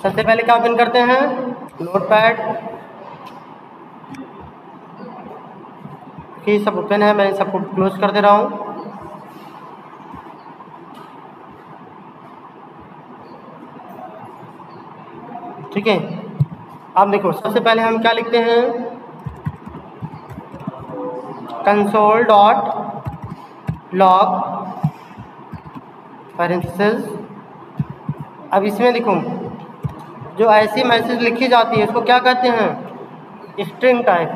सबसे पहले क्या ओपन करते हैं, नोटपैड। ये सब ओपन है, मैं सबको क्लोज कर दे रहा हूँ। ठीक है, अब देखो सबसे पहले हम क्या लिखते हैं, कंसोल डॉट लॉग पैरेंथेसिस। अब इसमें देखो जो ऐसी मैसेज लिखी जाती है उसको क्या कहते हैं, स्ट्रिंग टाइप।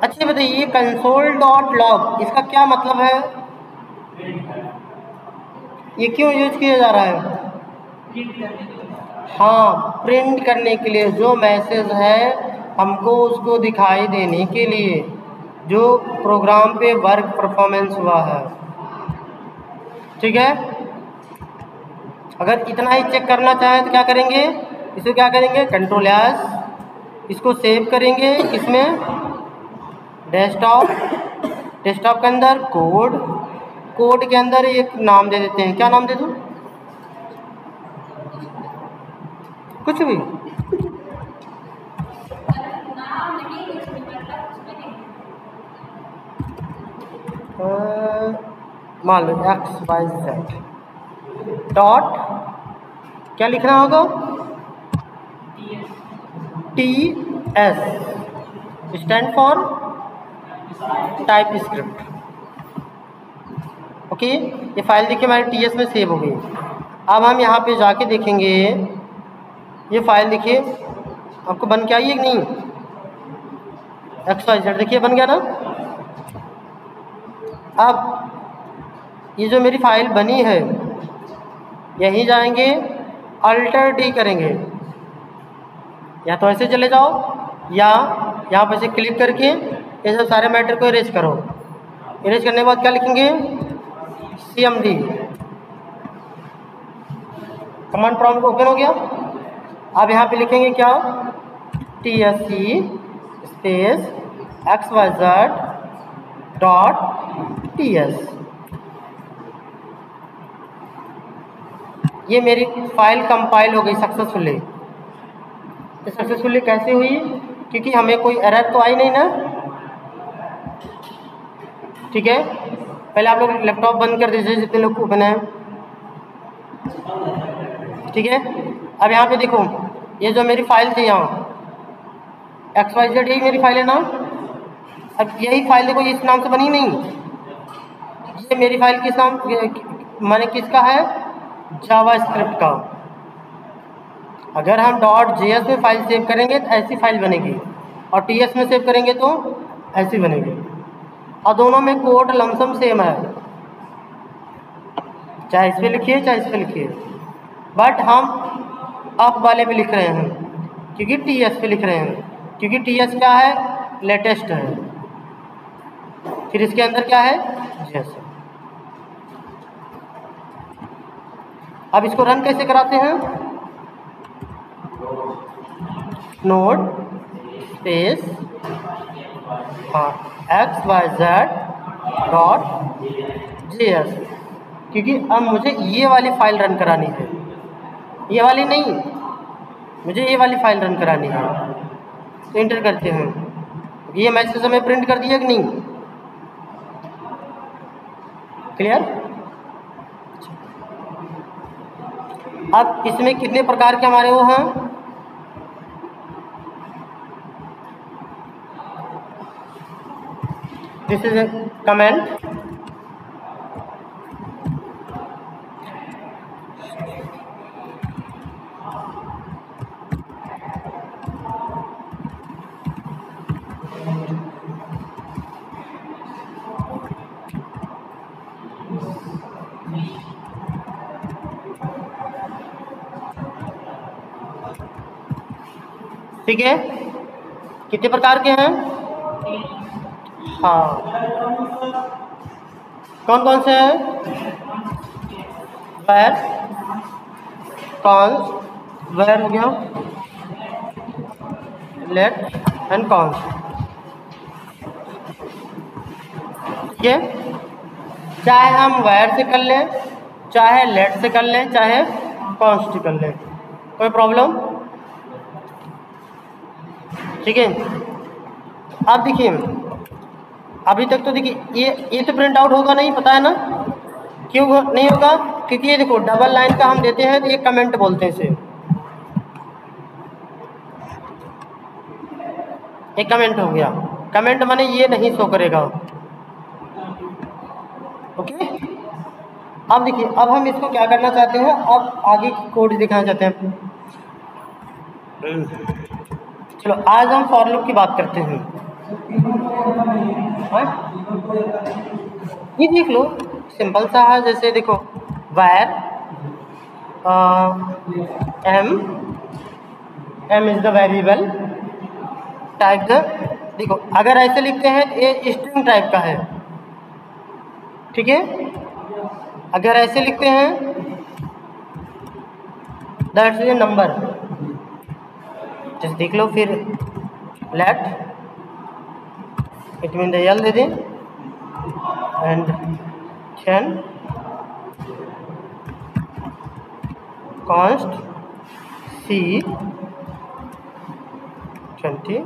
अच्छा बताइए, कंसोल डॉट लॉग इसका क्या मतलब है, ये क्यों यूज किया जा रहा है? हाँ, प्रिंट करने के लिए, जो मैसेज है हमको उसको दिखाई देने के लिए, जो प्रोग्राम पे वर्क परफॉर्मेंस हुआ है। ठीक है, अगर इतना ही चेक करना चाहें तो क्या करेंगे, इसको क्या करेंगे, कंट्रोल एस, इसको सेव करेंगे किसमें, डेस्कटॉप। डेस्कटॉप के अंदर कोड, कोड के अंदर एक नाम दे देते हैं, क्या नाम दे दूँ, कुछ भी, मान लो XYZ डॉट, क्या लिखना होगा, TS stand for type script. Okay, ये फाइल देखिए हमारे TS में सेव हो गई। अब हम यहाँ पे जाके देखेंगे, ये फाइल देखिए आपको बन के आई है कि नहीं, XYZ देखिए बन गया ना। अब ये जो मेरी फाइल बनी है, यहीं जाएंगे, अल्टर डी करेंगे, या तो ऐसे चले जाओ या यहाँ पे से क्लिक करके ये सब सारे मैटर को इरेज करो। इरेज करने के बाद क्या लिखेंगे, CMD, कमांड प्रॉम्प्ट ओपन हो गया। अब यहाँ पे लिखेंगे क्या, TSC space XYZ dot TS। ये मेरी फाइल कंपाइल हो गई सक्सेसफुली। ये सक्सेसफुली कैसे हुई, क्योंकि हमें कोई एरर तो आई नहीं ना। ठीक है, पहले आप लोग लैपटॉप बंद कर दीजिए जितने लोग को ओपन है। ठीक है, अब यहाँ पे देखो, ये जो मेरी फाइल थी यहाँ XYZ, यही मेरी फाइल है ना। अब यही फाइल देखो, ये इस नाम से बनी नहीं, ये मेरी फाइल किस नाम, माने किसका है, जावास्क्रिप्ट का। अगर हम .js में फाइल सेव करेंगे तो ऐसी फाइल बनेगी, और TS में सेव करेंगे तो ऐसी बनेगी, और दोनों में कोड लमसम सेम है, चाहे इस पे लिखिए चाहे इस पे लिखिए, बट हम अप वाले पे लिख रहे हैं क्योंकि TS पे लिख रहे हैं, क्योंकि TS क्या है, लेटेस्ट है, फिर इसके अंदर क्या है, JS। अब इसको रन कैसे कराते हैं, नोड स्पेस हाँ XYZ डॉट JS, क्योंकि अब मुझे ये वाली फाइल रन करानी है, ये वाली नहीं, मुझे ये वाली फाइल रन करानी है। तो इंटर करते हैं, ये मैसेज हमें प्रिंट कर दिया कि नहीं, क्लियर। अब इसमें कितने प्रकार के हमारे वो हैं, दिस इज ए कमेंट, ठीक है, कितने प्रकार के हैं? हाँ, कौन कौन से हैं? वेर, कॉन्स, वेर हो गया, लेट एंड कॉन्स। ठीक है, चाहे हम वेर से कर लें, चाहे लेट से कर लें, चाहे कॉन्स से कर लें, कोई प्रॉब्लम? ठीक है, अब देखिए, अभी तक तो देखिए ये तो प्रिंट आउट होगा नहीं, पता है ना क्यों नहीं होगा? क्योंकि ये देखो डबल लाइन का हम देते हैं तो ये कमेंट बोलते हैं इसे, एक कमेंट हो गया। कमेंट माने ये नहीं शो करेगा। ओके, अब देखिए, अब हम इसको क्या करना चाहते हैं, अब आगे की कोड दिखाना चाहते हैं। चलो आज हम फॉर लूप की बात करते हैं। ये देख लो, सिंपल सा है। जैसे देखो where m is the variable type the, देखो अगर ऐसे लिखते हैं तो ये स्ट्रिंग टाइप का है। ठीक है, अगर ऐसे लिखते हैं दैट्स ए नंबर, जैसे देख लो। फिर let it mean the L दे दें and 10 const c 20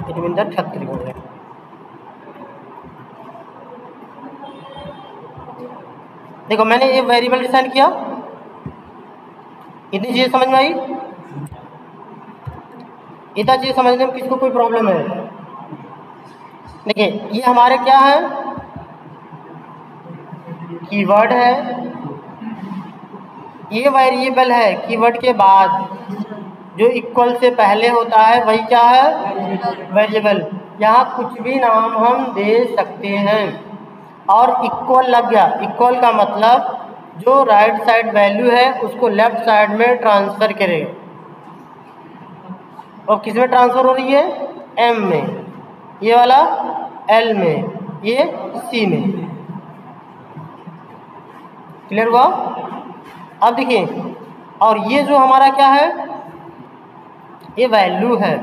it mean the 38 हो गया। देखो मैंने ये वेरिएबल डिफाइन किया, इतनी चीज़ें समझ में आई? इतना चीज़ समझने में किसको कोई प्रॉब्लम है? देखिए ये हमारे क्या है, कीवर्ड है, ये वेरिएबल है। कीवर्ड के बाद जो इक्वल से पहले होता है वही क्या है, वेरिएबल। यहाँ कुछ भी नाम हम दे सकते हैं और इक्वल लग गया। इक्वल का मतलब जो राइट साइड वैल्यू है उसको लेफ्ट साइड में ट्रांसफ़र करेगा। और किस में ट्रांसफ़र हो रही है? एम में, ये वाला एल में, ये सी में। क्लियर हुआ? अब देखिए, और ये जो हमारा क्या है, ये वैल्यू है।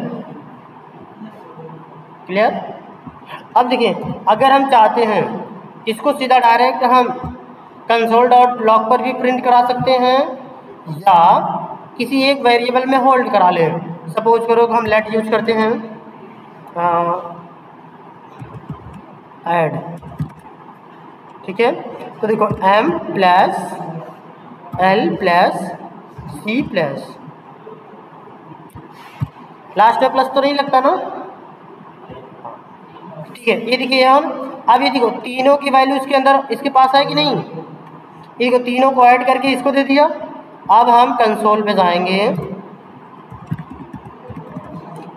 क्लियर? अब देखिए, अगर हम चाहते हैं इसको सीधा डायरेक्ट हम console.log पर भी प्रिंट करा सकते हैं या किसी एक वेरिएबल में होल्ड करा लें। सपोज करो कि हम लेट यूज करते हैं, ऐड। ठीक है, तो देखो m plus l plus c plus, last में प्लस तो नहीं लगता ना? ठीक है, ये देखिए हम, अब ये देखो तीनों की वैल्यू इसके अंदर इसके पास है कि नहीं? ये तीनों को ऐड करके इसको दे दिया। अब हम कंसोल पे जाएंगे,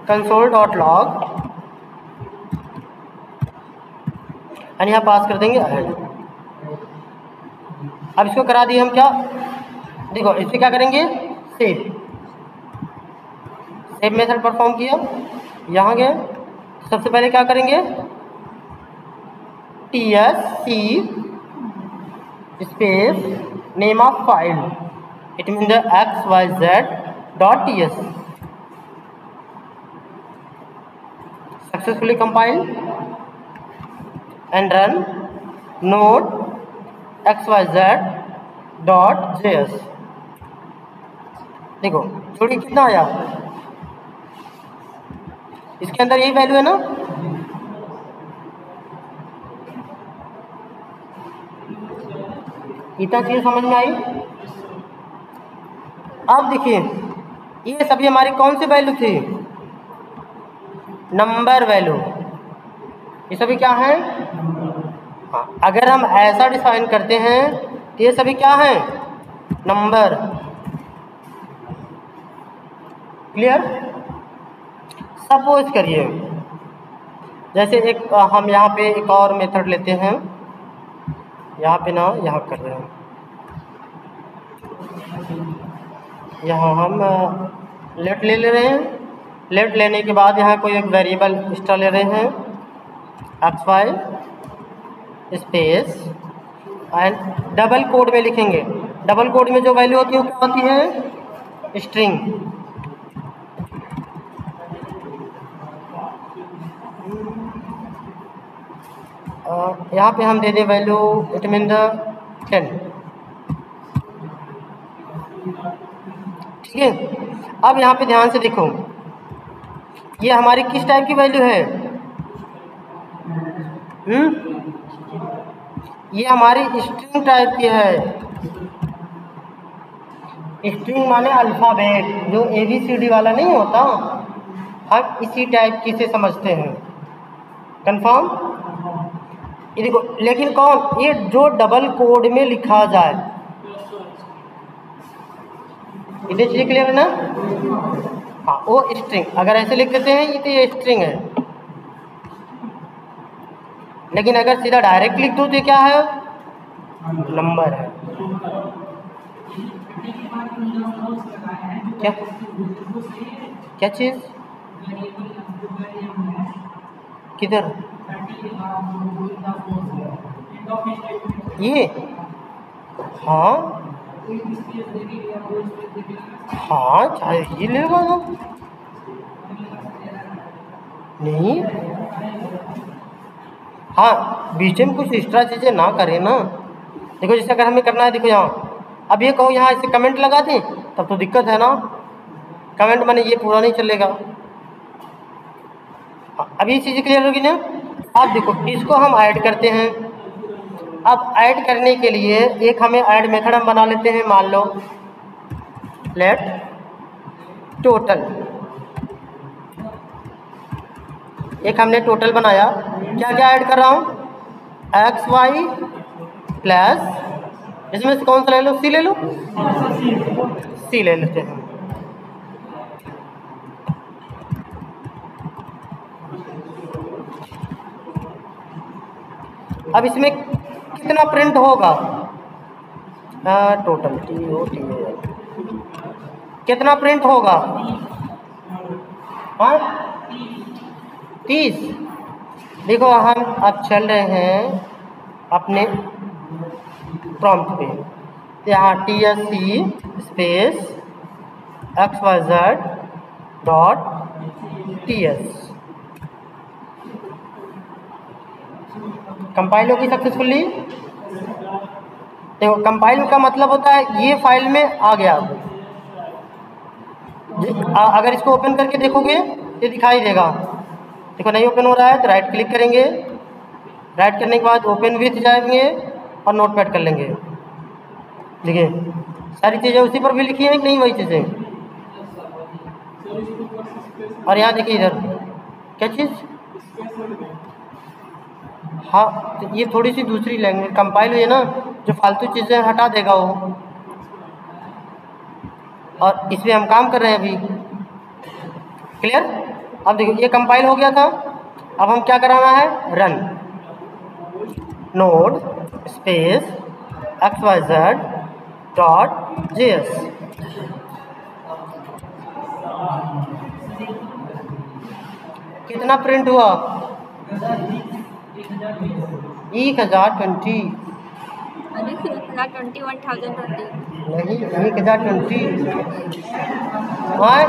console.log, और यहाँ पास कर देंगे ऐड। अब इसको करा दिए हम क्या, देखो इससे क्या करेंगे, सेव। सेव मेथड परफॉर्म किया, यहाँ गए, सबसे पहले क्या करेंगे, tsc space name of file, it mean the xyz.ts, successfully compile and run node xyz.js। देखो जोड़ी कितना आया, इसके अंदर यही वैल्यू है ना? इतना चीज़ समझ में आई? अब देखिए, ये सभी हमारी कौन सी वैल्यू थी, नंबर वैल्यू। ये सभी क्या है? हाँ, अगर हम ऐसा डिफाइन करते हैं तो ये सभी क्या है, नंबर। क्लियर? सपोज करिए, जैसे एक हम यहाँ पे एक और मेथड लेते हैं, यहाँ पे ना, यहाँ कर रहे हैं, यहाँ हम लेट ले रहे हैं। लेट लेने के बाद यहाँ कोई एक वेरिएबल एक्स्ट्रा ले रहे हैं, xy space and double quote में लिखेंगे। डबल कोड में जो वैल्यू होती है वो क्या होती है, स्ट्रिंग। यहाँ पे हम दे दें वैल्यू इट मीन द 10। ठीक है, अब यहाँ पे ध्यान से देखो, ये हमारी किस टाइप की वैल्यू है, ये हमारी स्ट्रिंग टाइप की है। स्ट्रिंग माने अल्फ़ाबेट, जो ABCD वाला नहीं होता, हम इसी टाइप की से समझते हैं। कंफर्म? ये देखो, लेकिन कौन, ये जो डबल कोड में लिखा जाए, इतनी चीज़ें क्लियर है ना? हाँ, वो स्ट्रिंग। अगर ऐसे लिख देते हैं ये तो ये स्ट्रिंग है, लेकिन अगर सीधा डायरेक्ट लिख दो तो क्या है, नंबर है। क्या क्या चीज़, किधर, ये? हाँ हाँ, चाहे ये ले लो नहीं। हाँ, बीच में कुछ एक्स्ट्रा चीज़ें ना करें ना। देखो जैसे अगर हमें करना है, देखो यहाँ अब ये कहो यहाँ ऐसे कमेंट लगा दें तब तो दिक्कत है ना, कमेंट माने ये पूरा नहीं चलेगा। अब ये चीज़ें क्लियर होगी ना? अब देखो इसको हम ऐड करते हैं। अब ऐड करने के लिए एक हमें ऐड मेथड हम बना लेते हैं। मान लो लेट टोटल, एक हमने टोटल बनाया। क्या क्या ऐड कर रहा हूँ, xy प्लस, इसमें से कौन सा ले लो, सी ले लो, सी ले लेते हैं। अब इसमें कितना प्रिंट होगा, टोटल कितना प्रिंट होगा, हाँ 30। देखो हम अब चल रहे हैं अपने प्रॉम्प्ट पे, यहाँ TSC space XYZ dot TS compile होगी सक्सेसफुली। देखो कंपाइल का मतलब होता है ये फाइल में आ गया। अगर इसको ओपन करके देखोगे ये दिखाई देगा। देखो नहीं ओपन हो रहा है तो राइट क्लिक करेंगे, राइट करने के बाद ओपन विथ जाएंगे और नोटपैड कर लेंगे। देखिए सारी चीज़ें उसी पर भी लिखी हैं कि नहीं, वही चीज़ें। और यहाँ देखिए इधर क्या चीज़, हाँ तो ये थोड़ी सी दूसरी लैंग्वेज कंपाइल हुई है ना, जो फालतू चीज़ें हटा देगा वो। और इस पर हम काम कर रहे हैं अभी। क्लियर? अब देखो ये कंपाइल हो गया था। अब हम क्या कराना है, run node space XYZ dot JS। कितना प्रिंट हुआ, 1020 नहीं 1020। हाँ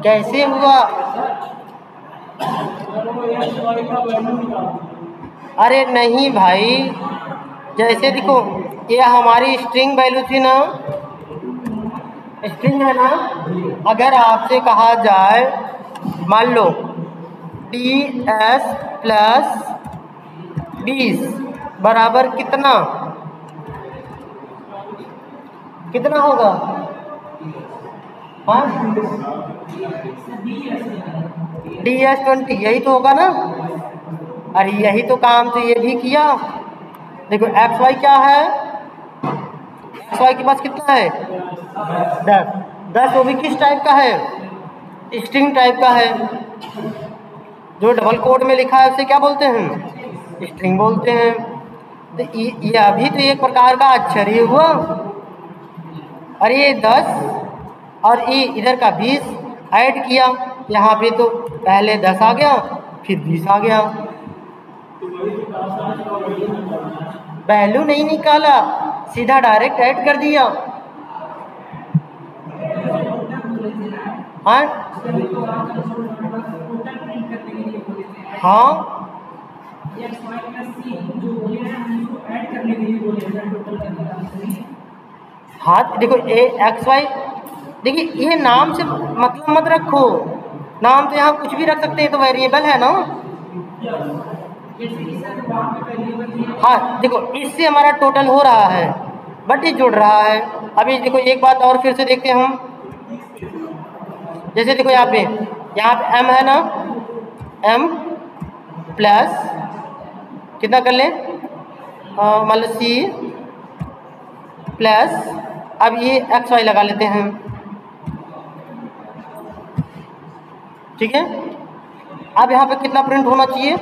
कैसे हुआ, अरे नहीं भाई, जैसे देखो ये हमारी स्ट्रिंग वैल्यू थी ना, स्ट्रिंग है ना। अगर आपसे कहा जाए मान लो DS प्लस 20 बराबर कितना, कितना होगा, हाँ DS20 यही तो होगा ना। अरे यही तो काम तो ये भी किया। देखो XY क्या है, XY के पास कितना है 10। वो भी किस टाइप का है, स्ट्रिंग टाइप का है। जो डबल कोड में लिखा है उसे क्या बोलते हैं, स्ट्रिंग बोलते हैं। तो ये अभी तो एक प्रकार का अक्षर ही हुआ। और ये 10 और ये इधर का 20 ऐड किया, यहाँ पे तो पहले 10 आ गया फिर 20 आ गया। वैल्यू नहीं निकाला, सीधा डायरेक्ट ऐड कर दिया। हाँ हाँ हाँ देखो ए एक्स वाई, देखिए ये नाम से मतलब मत रखो, नाम तो यहाँ कुछ भी रख सकते हैं, तो वेरिएबल है ना। हाँ देखो इससे हमारा टोटल हो रहा है बट ये जुड़ रहा है। अभी देखो एक बात और फिर से देखते हैं हम, जैसे देखो यहाँ पे m है ना, m प्लस कितना कर लें मतलब c प्लस, अब ये एक्स वाई लगा लेते हैं, ठीक है। अब यहाँ पे कितना प्रिंट होना चाहिए,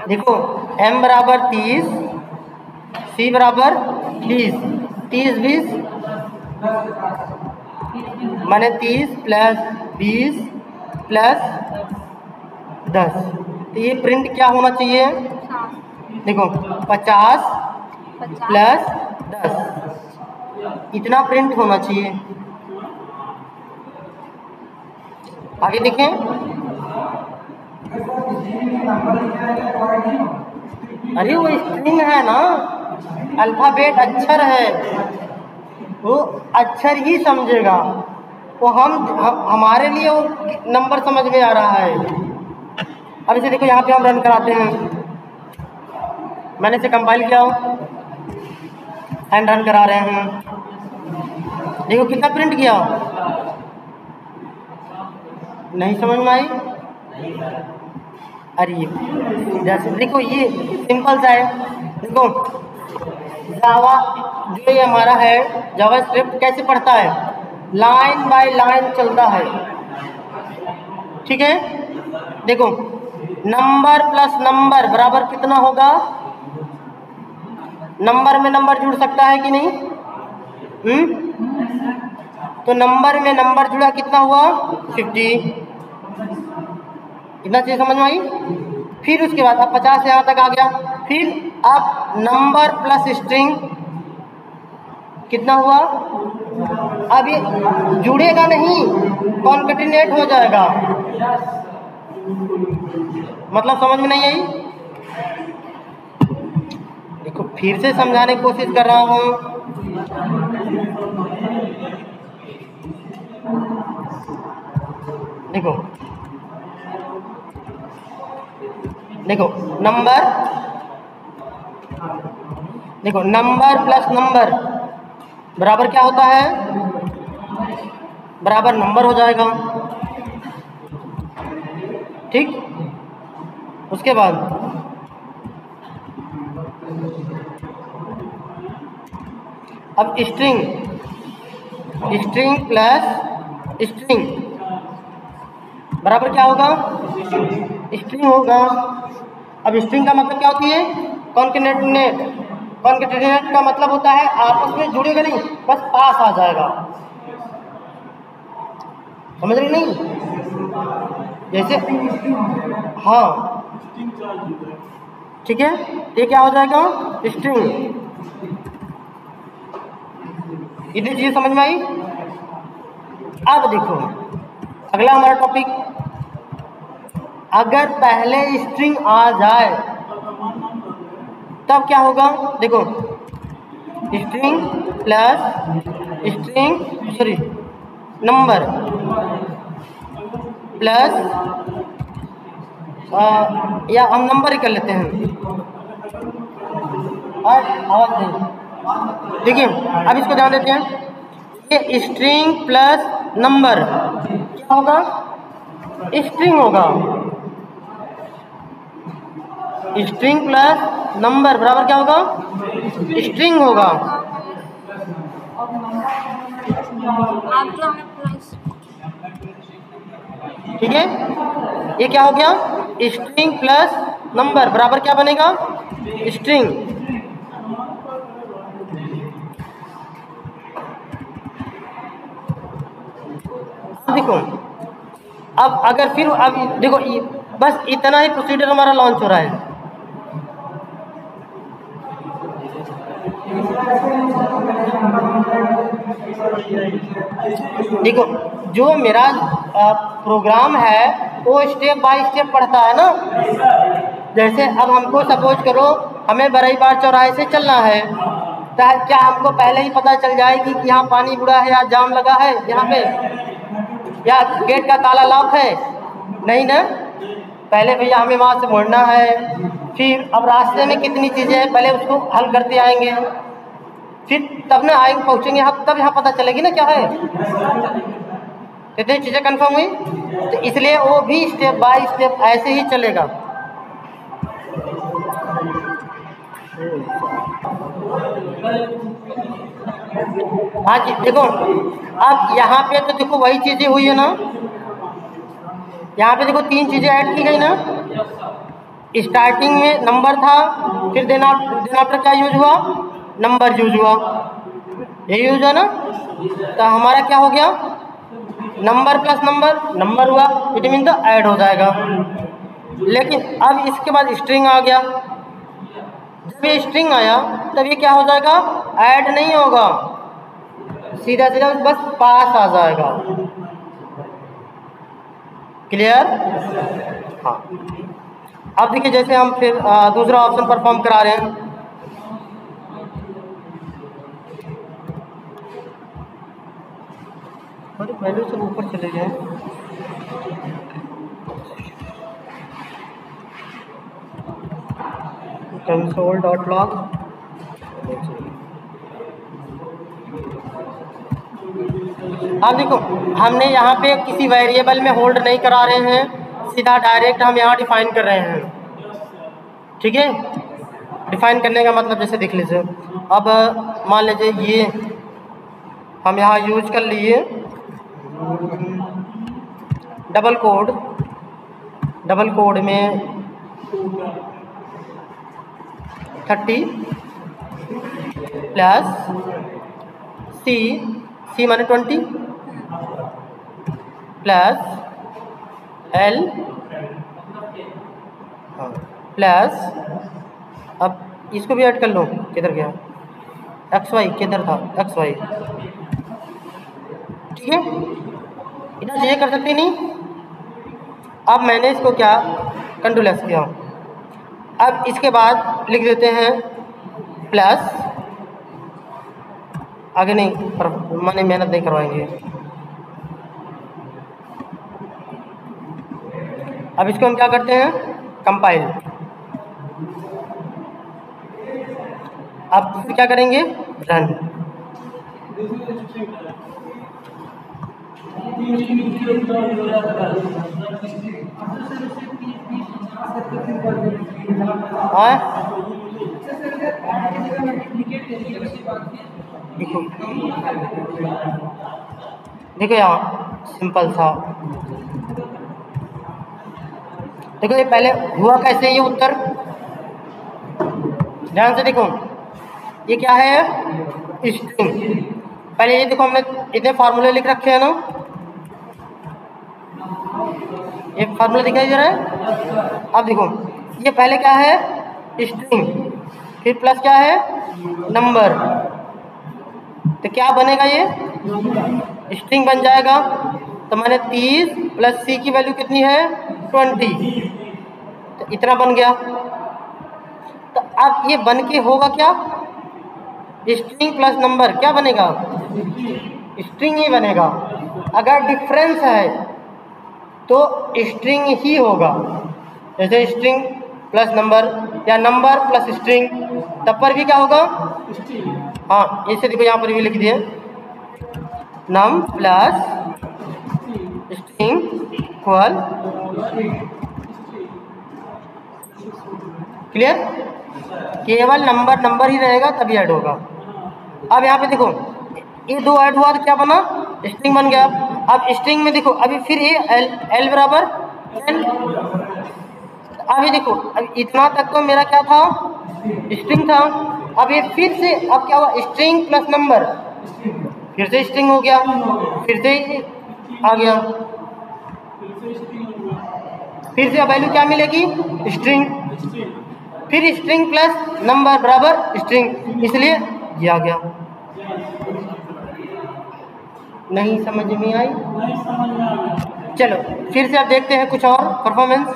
देखो m बराबर 30, c बराबर 30, 30 20 माने 30 प्लस 20 प्लस 10, तो ये प्रिंट क्या होना चाहिए, देखो 50 प्लस 10, इतना प्रिंट होना चाहिए। आगे देखें, अरे वो स्ट्रिंग है ना, अल्फ़ाबेट अक्षर है, वो अक्षर ही समझेगा, वो हमारे लिए वो नंबर समझ में आ रहा है। अब इसे देखो यहाँ पे हम रन कराते हैं, मैंने इसे कंपाइल किया एंड रन करा रहे हैं, देखो कितना प्रिंट किया, नहीं समझ में आई। अरे जैसे देखो ये सिंपल सा है, देखो जावा जो ये हमारा है जावा स्क्रिप्ट कैसे पढ़ता है, लाइन बाय लाइन चलता है, ठीक है। देखो नंबर प्लस नंबर बराबर कितना होगा, नंबर में नंबर जुड़ सकता है कि नहीं, तो नंबर में नंबर जुड़ा कितना हुआ 50, इतना चीज समझ में आई। फिर उसके बाद अब 50 यहाँ तक आ गया, फिर अब नंबर प्लस स्ट्रिंग कितना हुआ, अब ये जुड़ेगा नहीं, कॉन्केटिनेट हो जाएगा, मतलब समझ में नहीं आई। देखो फिर से समझाने की कोशिश कर रहा हूँ, देखो देखो नंबर प्लस नंबर बराबर क्या होता है, बराबर नंबर हो जाएगा, ठीक। उसके बाद अब स्ट्रिंग प्लस स्ट्रिंग बराबर क्या होगा, स्ट्रिंग होगा। अब स्ट्रिंग का मतलब क्या होती है, कॉन्केटिनेट का मतलब होता है आपस में जुड़ेगा नहीं, बस पास आ जाएगा, समझ रही नहीं, जैसे हाँ ठीक है, ये क्या हो जाएगा स्ट्रिंग, इतनी चीज समझ में आई। अब देखो अगला हमारा टॉपिक, अगर पहले स्ट्रिंग आ जाए तब क्या होगा, देखो string plus string number plus या हम नंबर ही कर लेते हैं, और आवाज नहीं, देखिए अब इसको ध्यान देते हैं, ये स्ट्रिंग प्लस नंबर क्या होगा, स्ट्रिंग होगा, स्ट्रिंग प्लस नंबर बराबर क्या होगा, स्ट्रिंग होगा। ठीक है, ये क्या हो गया, स्ट्रिंग प्लस नंबर बराबर क्या बनेगा, स्ट्रिंग। देखो अब अगर फिर अब देखो बस इतना ही प्रोसीजर हमारा लॉन्च हो रहा है। देखो जो मेरा प्रोग्राम है वो स्टेप बाय स्टेप पढ़ता है ना। जैसे अब हमको सपोज करो हमें बरईबार चौराहे से चलना है, तो क्या हमको पहले ही पता चल जाएगी कि यहाँ पानी बुरा है या जाम लगा है यहाँ पे, या गेट का ताला लॉक है? नहीं ना, पहले भैया हमें वहाँ से मुड़ना है, फिर अब रास्ते में कितनी चीज़ें हैं पहले उसको हल करते आएंगे, फिर तब ना आएंगे पहुँचेंगे हम, तब यहाँ पता चलेगी ना क्या है। कितनी चीज़ें कन्फर्म हुई, तो इसलिए वो भी स्टेप बाय स्टेप ऐसे ही चलेगा। हाँ जी देखो अब यहाँ पे तो देखो वही चीज़ें हुई है ना, यहाँ पे देखो 3 चीज़ें ऐड की गई ना। स्टार्टिंग में नंबर था, फिर देन आफ्टर क्या यूज हुआ, नंबर यूज हुआ, ये यूज है ना। तो हमारा क्या हो गया, नंबर प्लस नंबर नंबर हुआ, इट मीन तो ऐड हो जाएगा। लेकिन अब इसके बाद स्ट्रिंग आ गया, जब ये स्ट्रिंग आया तब ये क्या हो जाएगा, ऐड नहीं होगा, सीधा सीधा बस पास आ जाएगा। क्लियर? हाँ। अब देखिए जैसे हम फिर दूसरा ऑप्शन परफॉर्म करा रहे हैं। वैल्यू से ऊपर चले गए, console.log। अब देखो हमने यहाँ पे किसी वेरिएबल में होल्ड नहीं करा रहे हैं, सीधा डायरेक्ट हम यहाँ डिफाइन कर रहे हैं। ठीक है, डिफाइन करने का मतलब जैसे देख लीजिए, अब मान लीजिए ये हम यहाँ यूज कर लिए डबल कोड में 30 प्लस सी माने 20 प्लस एल प्लस, अब इसको भी ऐड कर लो, किधर गया एक्स वाई, किधर था एक्स वाई। ठीक है, इतना चीज़ें कर सकते नहीं। अब मैंने इसको क्या कंट्रोल एस किया, अब इसके बाद लिख देते हैं प्लस, आगे नहीं पर माने मेहनत नहीं करवाएंगे। अब इसको हम क्या करते हैं, कंपाइल। अब फिर क्या करेंगे, रन। देखो देखो यहाँ सिंपल था, देखो ये पहले हुआ कैसे, ये उत्तर ध्यान से देखो, ये क्या है, स्ट्रिंग। पहले ये देखो हमने इतने फार्मूले लिख रखे हैं ना, ये फार्मूला दिखाई दे रहा है। अब देखो ये पहले क्या है, स्ट्रिंग, फिर प्लस क्या है, नंबर, तो क्या बनेगा, ये स्ट्रिंग बन जाएगा। तो मैंने 30 प्लस सी की वैल्यू कितनी है, 20, तो इतना बन गया। तो अब ये बन के होगा क्या, स्ट्रिंग प्लस नंबर क्या बनेगा, स्ट्रिंग ही बनेगा। अगर डिफरेंस है तो स्ट्रिंग ही होगा, जैसे स्ट्रिंग प्लस नंबर या नंबर प्लस स्ट्रिंग, तब पर भी क्या होगा, हाँ इसे देखो यहाँ पर भी लिख दिए, num plus string equal, clear. केवल नंबर ही रहेगा तभी ऐड होगा। अब यहाँ पे देखो ये 2 ऐड हुआ तो क्या बना, स्ट्रिंग बन गया। अब स्ट्रिंग में देखो अभी फिर ये एल बराबर एन, अब ये देखो, अब इतना तक तो मेरा क्या था, स्ट्रिंग था। अब ये फिर से अब क्या हुआ, स्ट्रिंग प्लस नंबर, फिर से स्ट्रिंग हो गया, फिर से आ गया, फिर से वैल्यू क्या मिलेगी, स्ट्रिंग, फिर स्ट्रिंग प्लस नंबर बराबर स्ट्रिंग, इसलिए ये आ गया। नहीं समझ में आई? चलो फिर से अब देखते हैं कुछ और परफॉर्मेंस।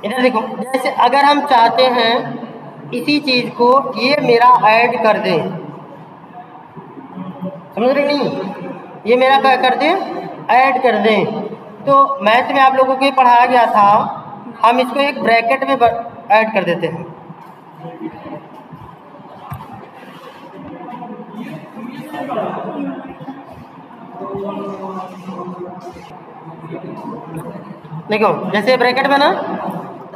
इधर देखो, जैसे अगर हम चाहते हैं इसी चीज को ये मेरा ऐड कर दे, समझ रहे नहीं, ये मेरा क्या कर दे, ऐड कर दें, तो मैथ में आप लोगों को ये पढ़ाया गया था, हम इसको एक ब्रैकेट में ऐड कर देते हैं। देखो जैसे ब्रैकेट में ना,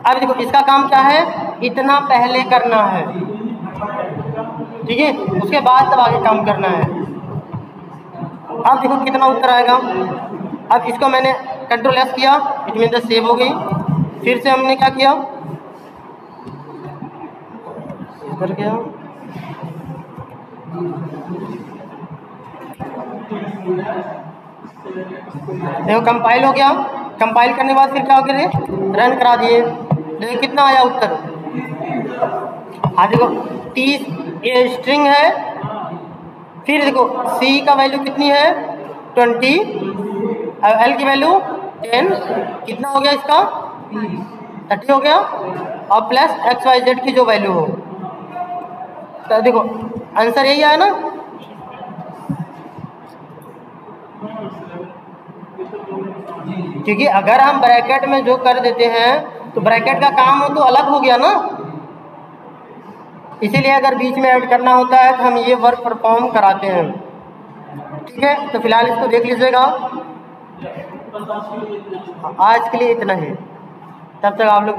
अब देखो इसका काम क्या है, इतना पहले करना है, ठीक है, उसके बाद तब आगे काम करना है। अब देखो कितना उत्तर आएगा। अब इसको मैंने कंट्रोल एस किया, इट मीन द सेव हो गई। फिर से हमने क्या किया, इधर गया, देखो कंपाइल हो गया। कंपाइल करने के बाद फिर क्या हो गया, रन करा दिए, देखो कितना आया उत्तर। हाँ देखो 30 ये स्ट्रिंग है, फिर देखो सी का वैल्यू कितनी है 20, एल की वैल्यू 10, कितना हो गया इसका 30 हो गया, और प्लस एक्स वाई जेड की जो वैल्यू हो, तो देखो आंसर यही आया ना। क्योंकि अगर हम ब्रैकेट में जो कर देते हैं तो ब्रैकेट का काम हो तो अलग हो गया ना, इसीलिए अगर बीच में ऐड करना होता है तो हम ये वर्क परफॉर्म कराते हैं। ठीक है, तो फिलहाल इसको देख लीजिएगा। आज के लिए इतना ही, तब तक आप लोग